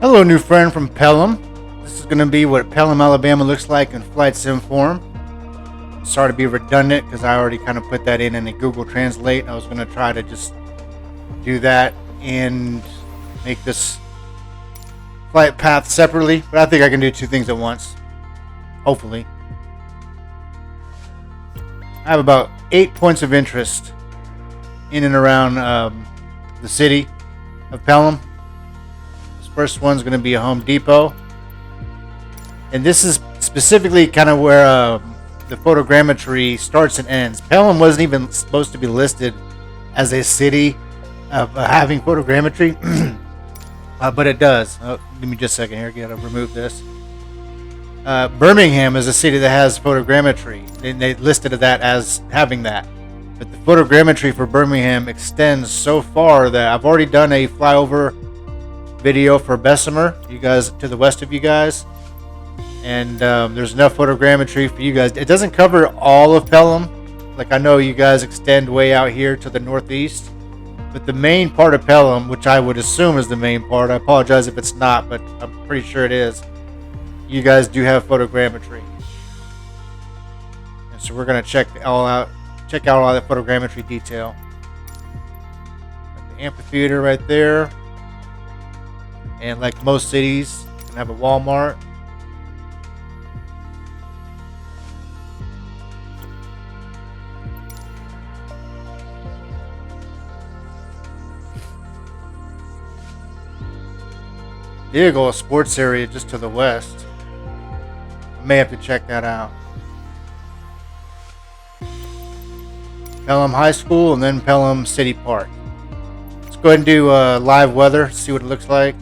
Hello, new friend from Pelham. This is going to be what Pelham, Alabama looks like in flight sim form. Sorry to be redundant because I already kind of put that in a Google Translate. I was going to try to just do that and make this flight path separately, but I think I can do two things at once. Hopefully. I have about 8 points of interest in and around the city of Pelham. First one's going to be a Home Depot, and this is specifically kind of where the photogrammetry starts and ends. Pelham wasn't even supposed to be listed as a city of having photogrammetry, but it does. Give me just a second here. Gotta remove this. Birmingham is a city that has photogrammetry, and they listed that as having that. But the photogrammetry for Birmingham extends so far that I've already done a flyover video for Bessemer, you guys to the west of you guys, and there's enough photogrammetry for you guys. It doesn't cover all of Pelham, like I know you guys extend way out here to the northeast, but the main part of Pelham, which I would assume is the main part, I apologize if it's not, but I'm pretty sure it is, you guys do have photogrammetry. And so we're going to check out all that photogrammetry detail. Got the amphitheater right there. And like most cities, you can have a Walmart. Diego sports area just to the west. I may have to check that out. Pelham High School and then Pelham City Park. Let's go ahead and do live weather, see what it looks like.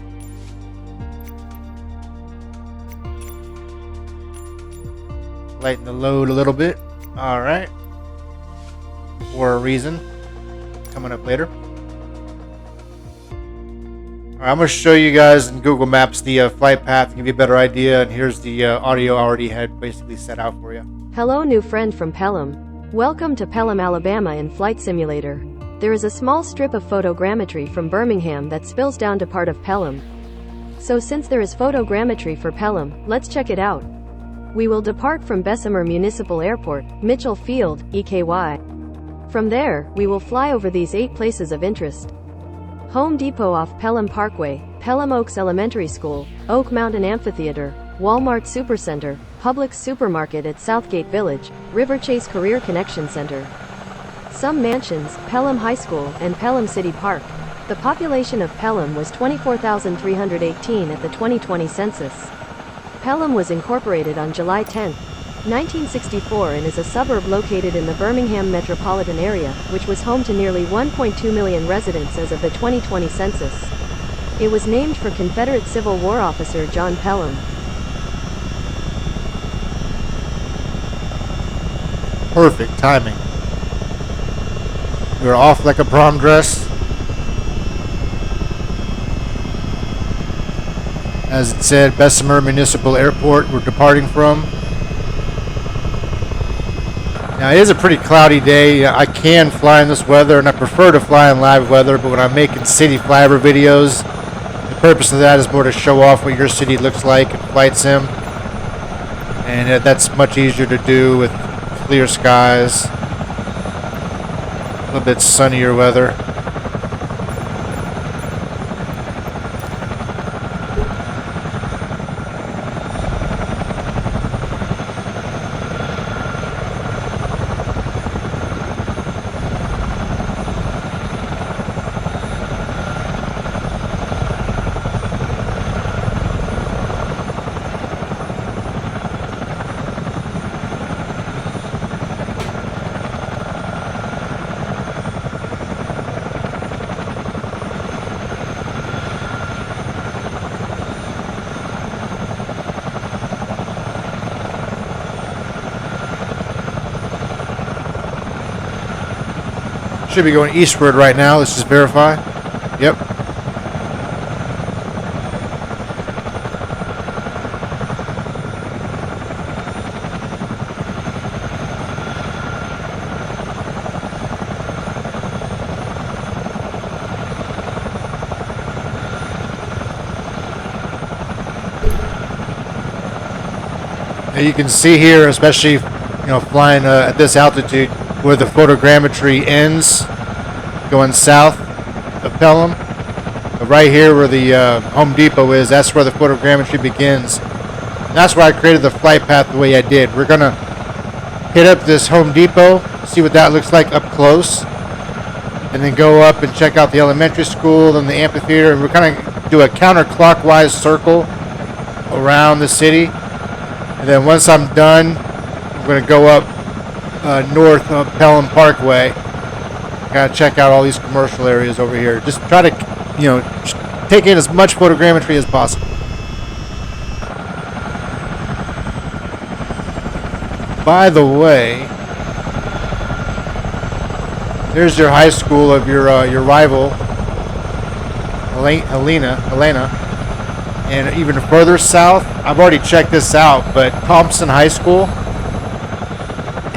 Lighten the load a little bit. All right. For a reason. Coming up later. All right, I'm going to show you guys in Google Maps the flight path and give you a better idea. And here's the audio I already had basically set out for you. Hello, new friend from Pelham. Welcome to Pelham, Alabama in Flight Simulator. There is a small strip of photogrammetry from Birmingham that spills down to part of Pelham. So since there is photogrammetry for Pelham, let's check it out. We will depart from Bessemer Municipal Airport, Mitchell Field, EKY. From there, we will fly over these 8 places of interest. Home Depot off Pelham Parkway, Pelham Oaks Elementary School, Oak Mountain Amphitheater, Walmart Supercenter, Publix Supermarket at Southgate Village, River Chase Career Connection Center. Some mansions, Pelham High School, and Pelham City Park. The population of Pelham was 24,318 at the 2020 census. Pelham was incorporated on July 10, 1964 and is a suburb located in the Birmingham metropolitan area, which was home to nearly 1.2 million residents as of the 2020 census. It was named for Confederate Civil War officer John Pelham. Perfect timing. You're off like a prom dress. As it said, Bessemer Municipal Airport we're departing from. Now it is a pretty cloudy day. I can fly in this weather and I prefer to fly in live weather, but when I'm making city flyover videos, the purpose of that is more to show off what your city looks like in Flight Sim. And that's much easier to do with clear skies, a little bit sunnier weather. Should be going eastward right now. Let's just verify. Yep. Now you can see here, especially flying at this altitude, where the photogrammetry ends, going south of Pelham. But right here, where the Home Depot is, that's where the photogrammetry begins. And that's why I created the flight path the way I did. We're gonna hit up this Home Depot, see what that looks like up close, and then go up and check out the elementary school, then the amphitheater, and we're kind of do a counterclockwise circle around the city. And then once I'm done, I'm going to go up north of Pelham Parkway, kind of check out all these commercial areas over here. Just try to, take in as much photogrammetry as possible. By the way, there's your high school of your rival, Helena. And even further south, I've already checked this out, but Thompson High School,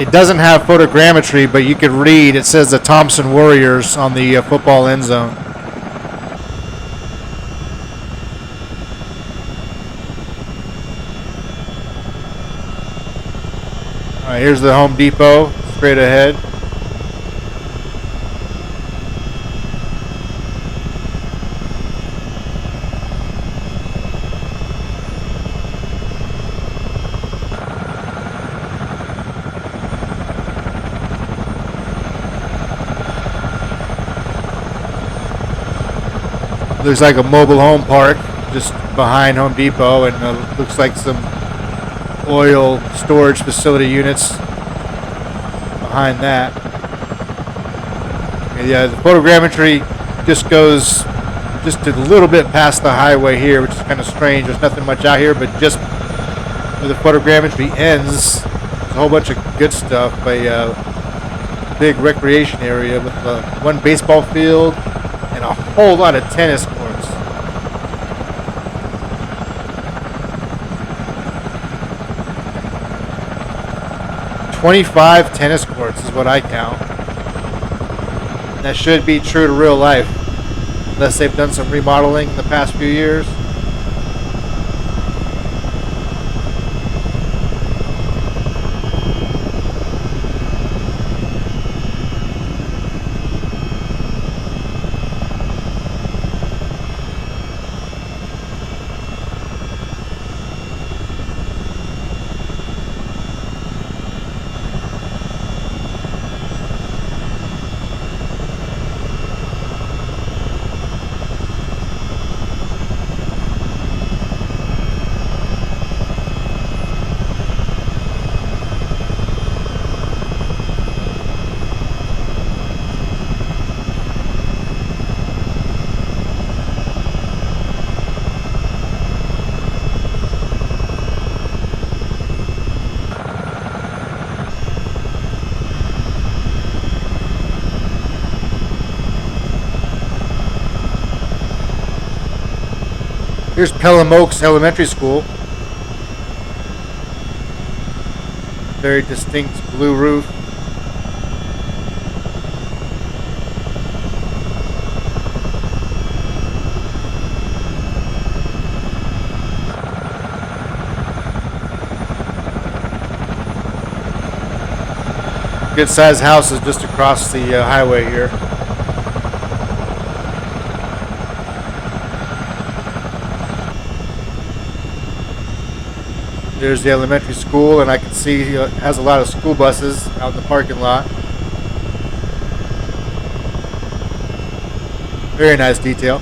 it doesn't have photogrammetry, but you could read, it says the Thompson Warriors on the football end zone. All right, here's the Home Depot, straight ahead. Looks like a mobile home park just behind Home Depot, and looks like some oil storage facility units behind that. And yeah, the photogrammetry just goes just a little bit past the highway here, which is kind of strange. There's nothing much out here, but just where the photogrammetry ends, there's a whole bunch of good stuff. A big recreation area with one baseball field and a whole lot of tennis courts. 25 tennis courts is what I count. And that should be true to real life, unless they've done some remodeling in the past few years. Here's Pelham Oaks Elementary School. Very distinct blue roof. Good sized houses just across the highway here. There's the elementary school, and I can see it has a lot of school buses out in the parking lot. Very nice detail.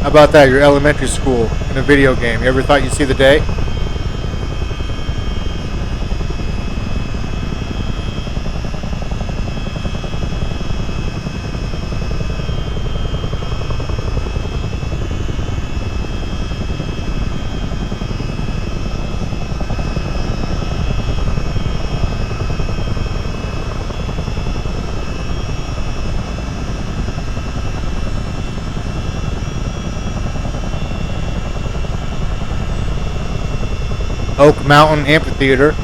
How about that, your elementary school in a video game? You ever thought you'd see the day? Oak Mountain Amphitheater.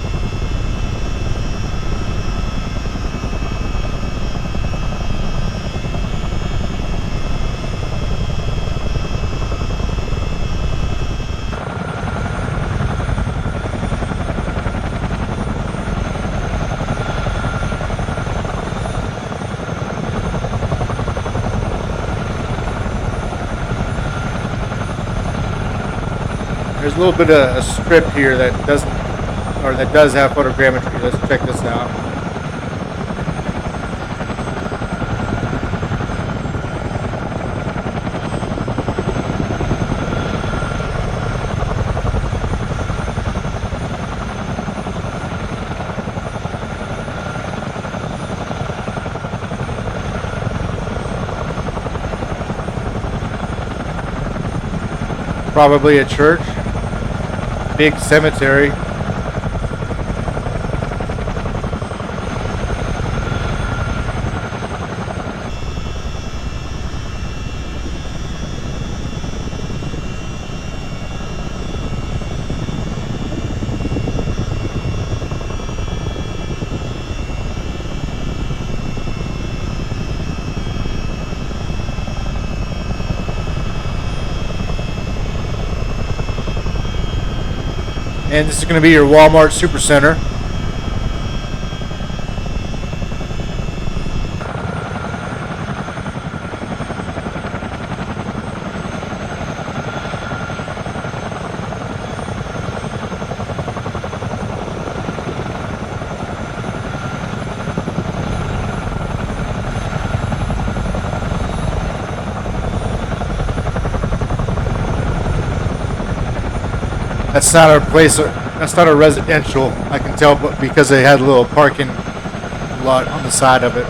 There's a little bit of a strip here that doesn't, or that does have photogrammetry. Let's check this out. Probably a church, big cemetery. And this is going to be your Walmart Supercenter. That's not our place. That's not a residential. I can tell, but because they had a little parking lot on the side of it.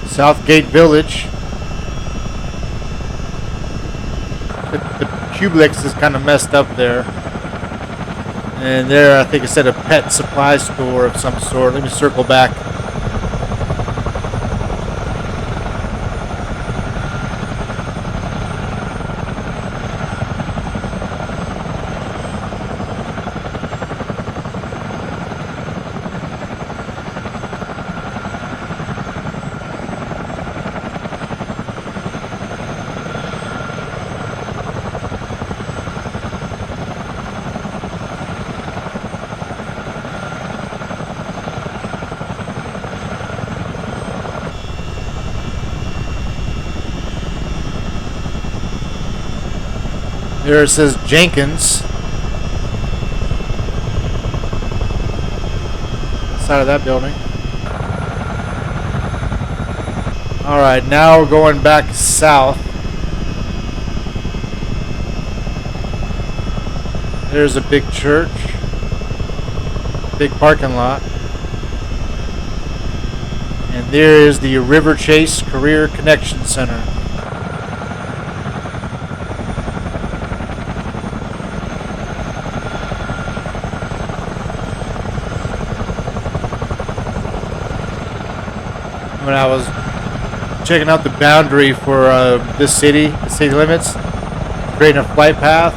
Southgate Village. The Publix is kind of messed up there. And there, I think it said a pet supply store of some sort. Let me circle back. There it says Jenkins. Side of that building. Alright, now we're going back south. There's a big church. Big parking lot. And there is the River Chase Career Connection Center. When I was checking out the boundary for this city, the city limits, creating a flight path,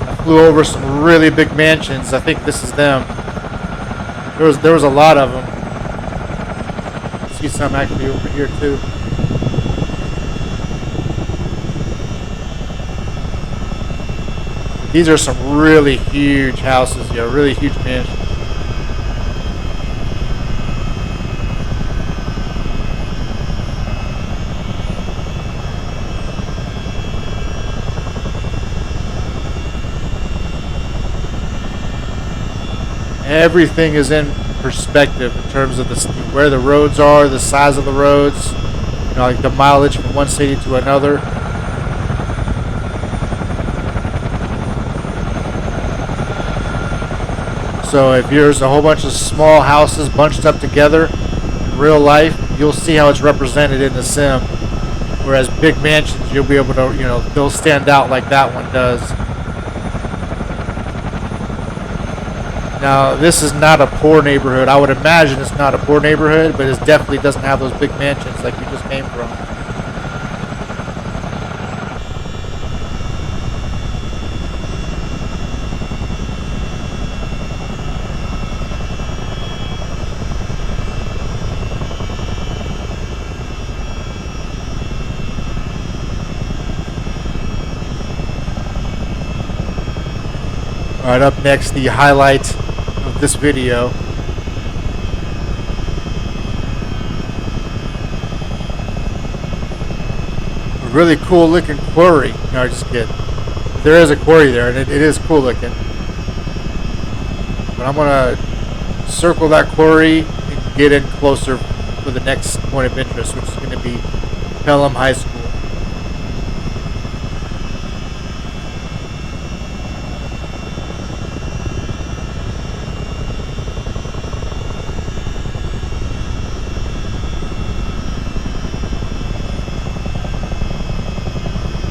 I flew over some really big mansions. I think this is them. There was a lot of them. I see some actually over here too. These are some really huge houses, yeah, really huge mansions. Everything is in perspective in terms of where the roads are, the size of the roads, you know, like the mileage from one city to another. So if there's a whole bunch of small houses bunched up together in real life, you'll see how it's represented in the sim. Whereas big mansions, you'll be able to, you know, they'll stand out like that one does. Now, this is not a poor neighborhood. I would imagine it's not a poor neighborhood, but it definitely doesn't have those big mansions like we just came from. Alright, up next, the highlight of this video. A really cool looking quarry. No, I just kidding. There is a quarry there, and it is cool looking. But I'm going to circle that quarry and get in closer for the next point of interest, which is going to be Pelham High School.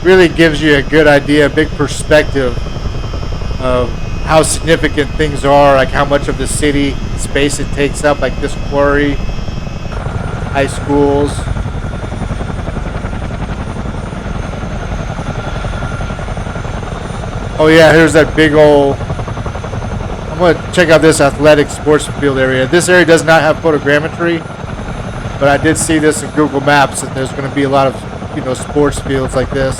Really gives you a good idea, a big perspective of how significant things are, like how much of the city space it takes up, like this quarry, high schools. Oh yeah, here's that big old, I'm going to check out this athletic sports field area. This area does not have photogrammetry, but I did see this in Google Maps that there's going to be a lot of, you know, sports fields like this.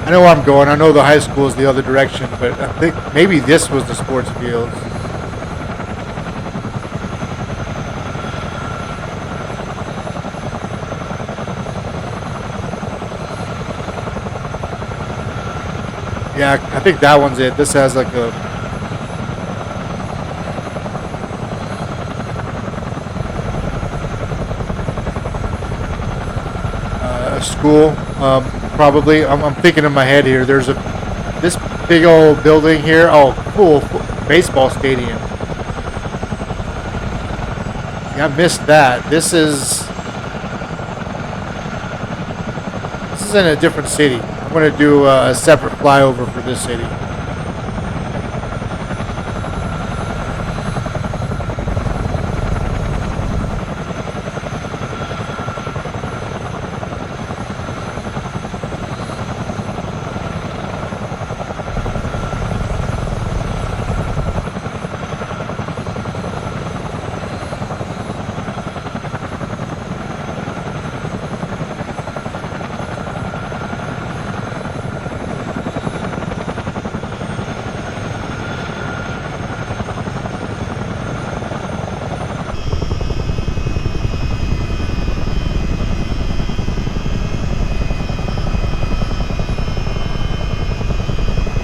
I know where I'm going. I know the high school is the other direction, but I think maybe this was the sports fields. Yeah, I think that one's it. This has like a school. Probably. I'm thinking in my head here. There's this big old building here. Oh, cool baseball stadium. Yeah, I missed that. This is in a different city. I'm going to do a separate flyover for this city.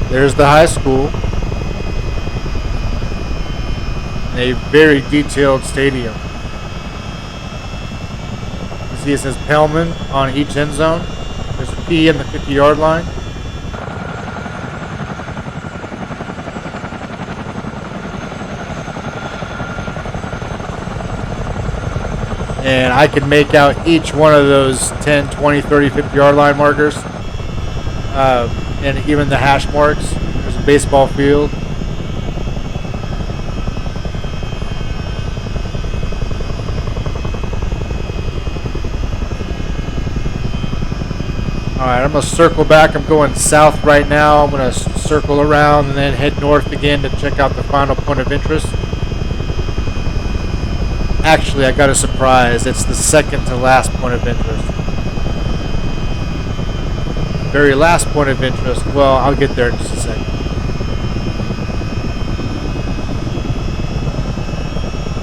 There's the high school. And a very detailed stadium. You see it says Pelham on each end zone. There's a P in the 50-yard line. And I can make out each one of those 10, 20, 30, 50-yard line markers. And even the hash marks. There's a baseball field. Alright, I'm going to circle back. I'm going south right now. I'm going to circle around and then head north again to check out the final point of interest. Actually, I got a surprise. It's the second to last point of interest. Very last point of interest. Well, I'll get there in just a second.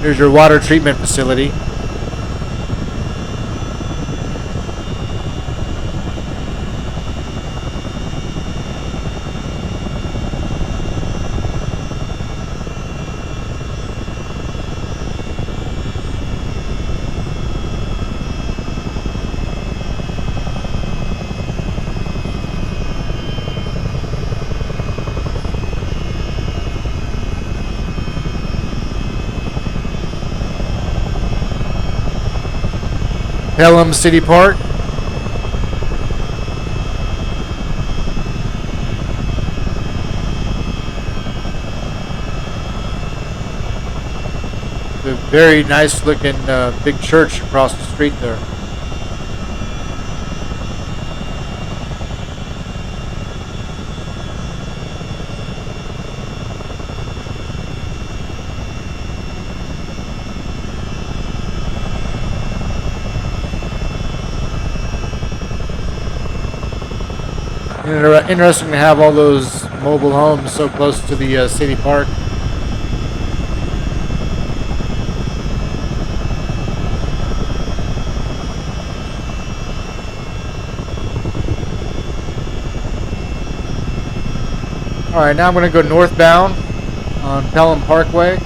Here's your water treatment facility. Pelham City Park. A very nice looking big church across the street there. Interesting to have all those mobile homes so close to the city park. Alright, now I'm going to go northbound on Pelham Parkway,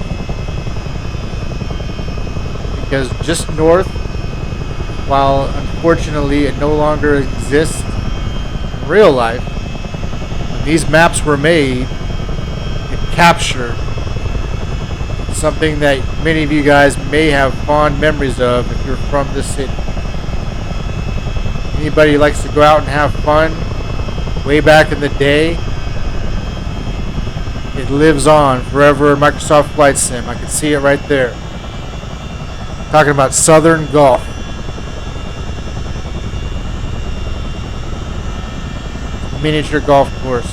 because just north, while unfortunately it no longer exists in real life, when these maps were made, it captured something that many of you guys may have fond memories of if you're from this city. Anybody who likes to go out and have fun way back in the day, it lives on forever in Microsoft Flight Sim. I can see it right there. Talking about Southern Gulf. Miniature golf course.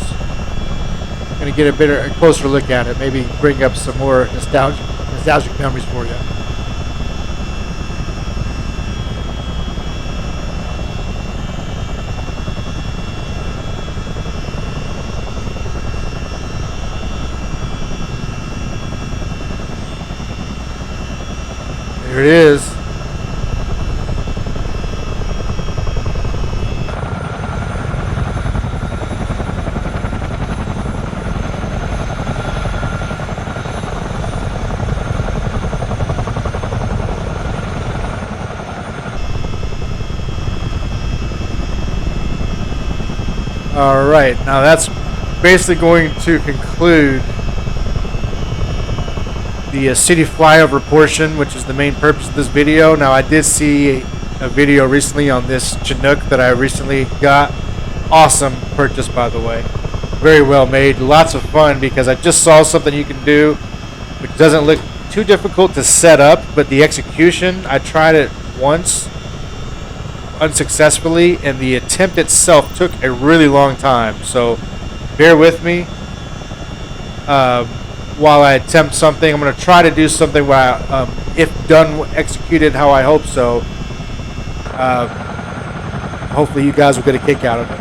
Gonna get a closer look at it. Maybe bring up some more nostalgic memories for you. There it is. All right, now that's basically going to conclude the city flyover portion, which is the main purpose of this video. Now, I did see a video recently on this Chinook that I recently got. Awesome purchase, by the way. Very well made. Lots of fun, because I just saw something you can do which doesn't look too difficult to set up, but the execution, I tried it once unsuccessfully, and the attempt itself took a really long time. So bear with me while I attempt something. I'm going to try to do something where, if done, executed how I hope so, hopefully you guys will get a kick out of it.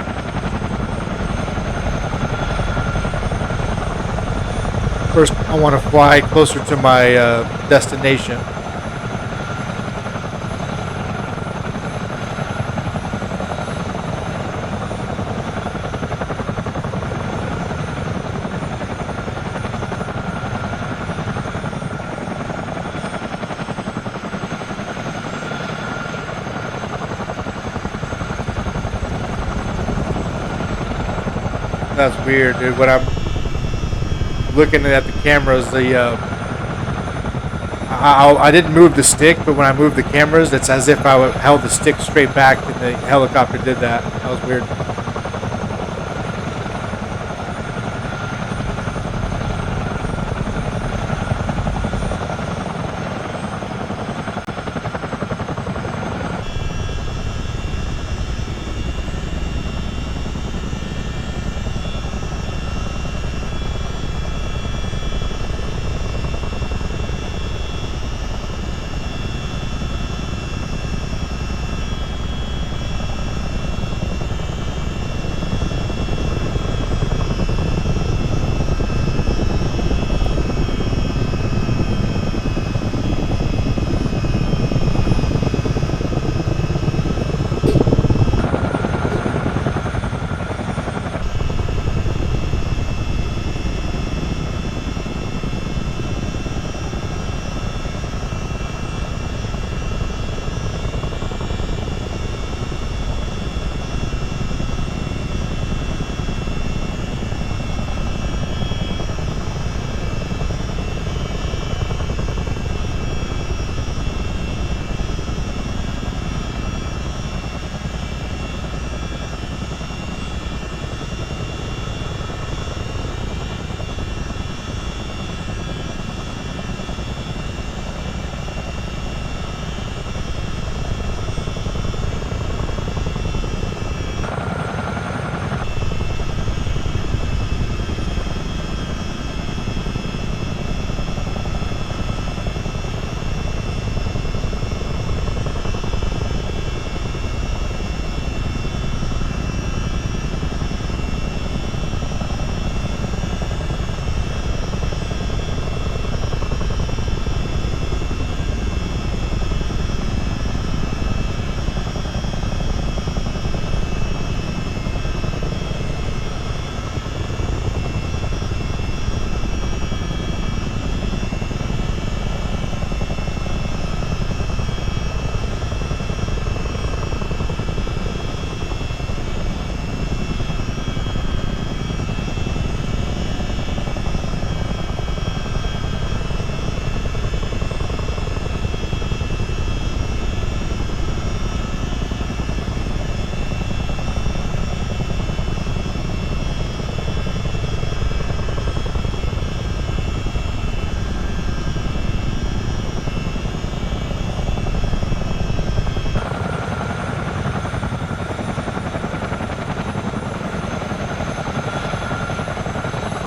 First, I want to fly closer to my destination. That's weird, dude. When I'm looking at the cameras, I didn't move the stick, but when I moved the cameras, it's as if I held the stick straight back, and the helicopter did that. That was weird.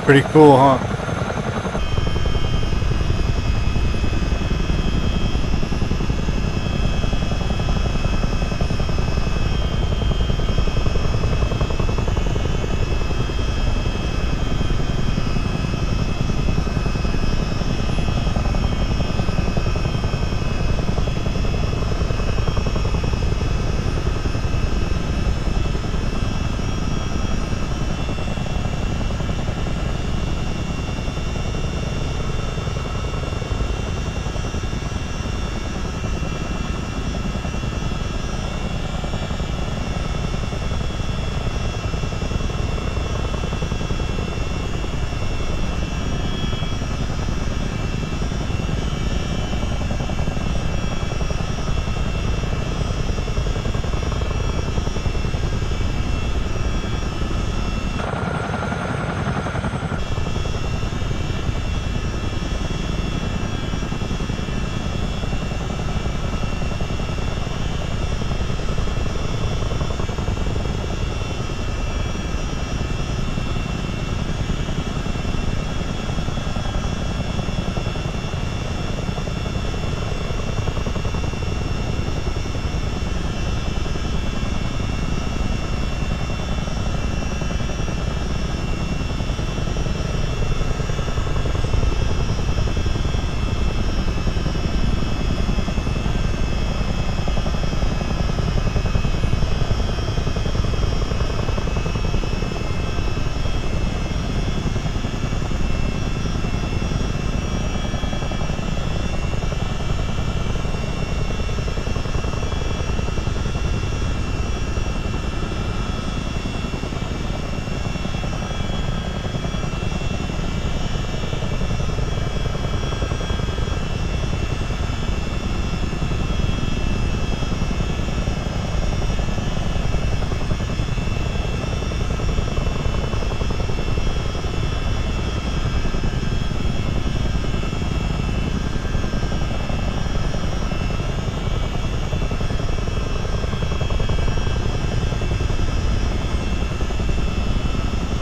Pretty cool, huh?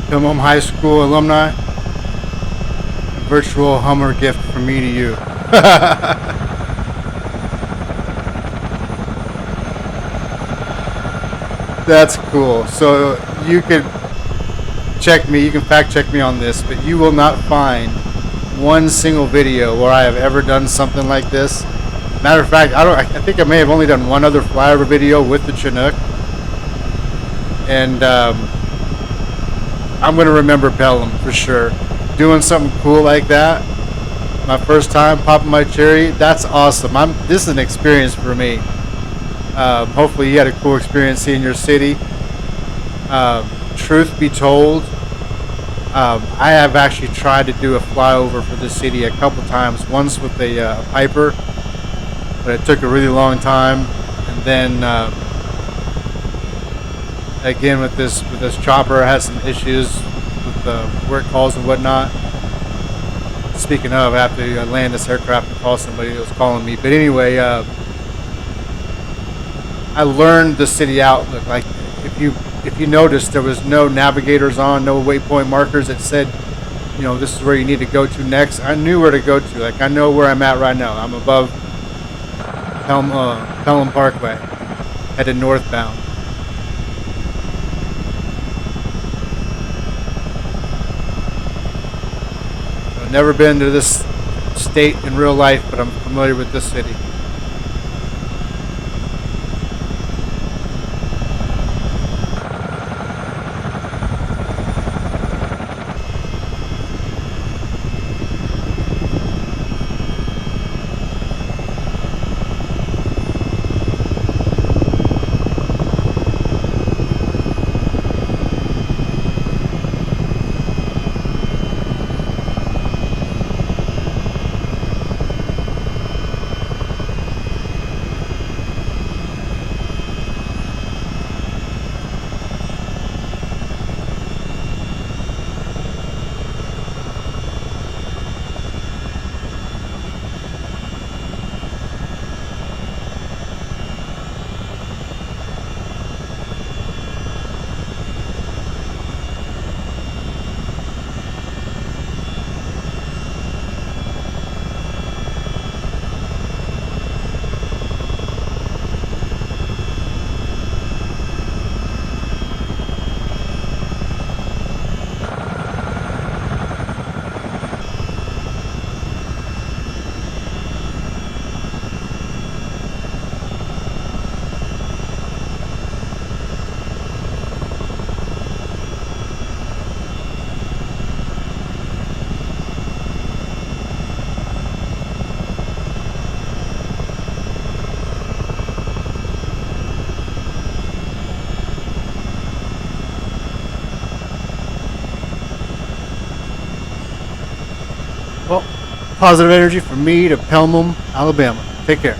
Pelham High School alumni, a virtual Hummer gift from me to you. That's cool. So you could check me, you can fact check me on this, but you will not find one single video where I have ever done something like this. Matter of fact, I think I may have only done one other flyover video with the Chinook, and I'm gonna remember Pelham for sure. Doing something cool like that, my first time popping my cherry. That's awesome. This is an experience for me. Hopefully, you had a cool experience seeing your city. Truth be told, I have actually tried to do a flyover for this city a couple times. Once with a Piper, but it took a really long time. And then again with this chopper, I had some issues with where it calls and whatnot. Speaking of, I have to land this aircraft and call somebody that was calling me. But anyway, I learned the city outlook. Like if you noticed, there was no navigators on, no waypoint markers that said, you know, this is where you need to go to next. I knew where to go to. Like I know where I'm at right now. I'm above Pelham Parkway, headed northbound. I've never been to this state in real life, but I'm familiar with this city. positive energy from me to Pelham, Alabama. Take care.